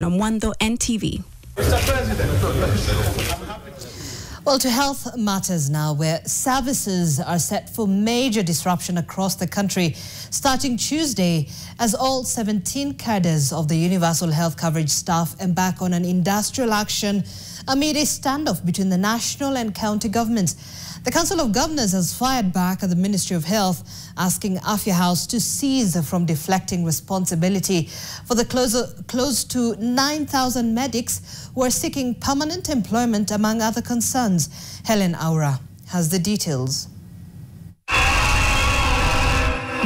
Mwando NTV. Mr. President. Well, to health matters now, where services are set for major disruption across the country starting Tuesday as all 17 cadres of the universal health coverage staff embark on an industrial action amid a standoff between the national and county governments. The Council of Governors has fired back at the Ministry of Health, asking Afya House to cease from deflecting responsibility for the close to 9,000 medics who are seeking permanent employment, among other concerns. Helen Aura has the details.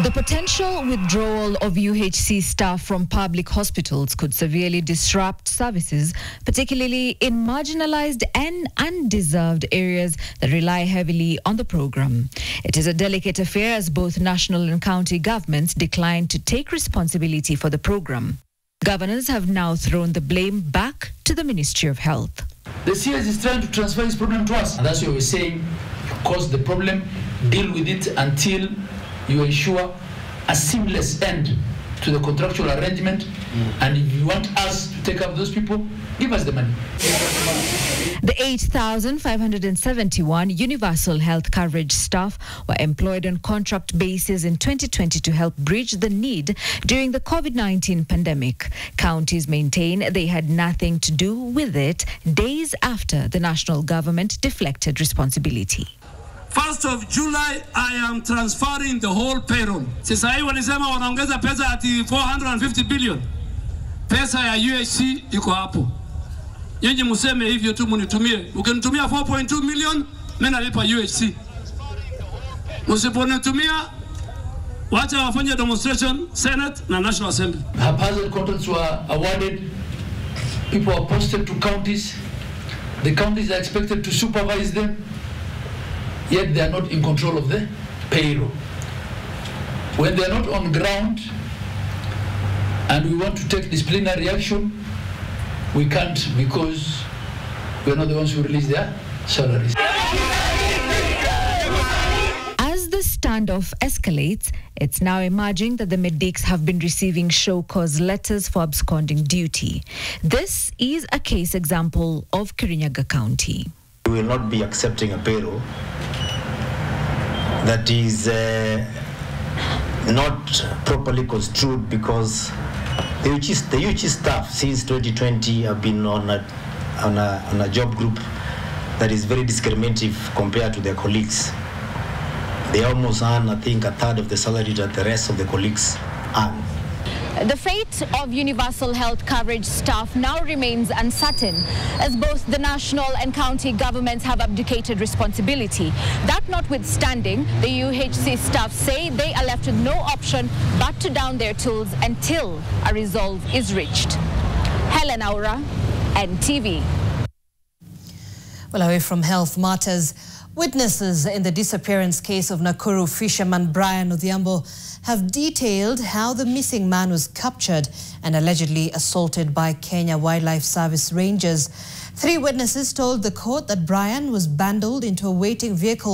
The potential withdrawal of UHC staff from public hospitals could severely disrupt services, particularly in marginalized and undeserved areas that rely heavily on the program. It is a delicate affair as both national and county governments decline to take responsibility for the program. Governors have now thrown the blame back to the Ministry of Health. The CS is trying to transfer his problem to us. And that's why we're saying, you cause the problem, deal with it until you ensure a seamless end to the contractual arrangement. And if you want us to take up those people, give us the money. The 8,571 universal health coverage staff were employed on contract basis in 2020 to help bridge the need during the COVID-19 pandemic. Counties maintain they had nothing to do with it days after the national government deflected responsibility. 1st of July, I am transferring the whole payroll. Sasa hii walisema wanaongeza pesa ati 450 billion. Pesa ya UHC iko hapo. Nyinyi museme hivyo tu munitumie. Ukinitumia 4.2 million, mimi nalipa UHC. Musiponitumia, wacha wafanye demonstration, Senate na National Assembly. Haphazard contracts were awarded. People are posted to counties. The counties are expected to supervise them. Yet they are not in control of the payroll. When they are not on ground and we want to take disciplinary action, we can't because we are not the ones who release their salaries. As the standoff escalates, it's now emerging that the medics have been receiving show-cause letters for absconding duty. This is a case example of Kirinyaga County. We will not be accepting a payroll that is not properly construed, because the UHC staff since 2020 have been on a job group that is very discriminative compared to their colleagues. They almost earn, I think, a third of the salary that the rest of the colleagues earn. The fate of universal health coverage staff now remains uncertain, as both the national and county governments have abdicated responsibility. That notwithstanding, the UHC staff say they are left with no option but to down their tools until a resolve is reached. Helen Aura, NTV. Well, away from health matters, witnesses in the disappearance case of Nakuru fisherman Brian Odhiambo have detailed how the missing man was captured and allegedly assaulted by Kenya Wildlife Service rangers. 3 witnesses told the court that Brian was bundled into a waiting vehicle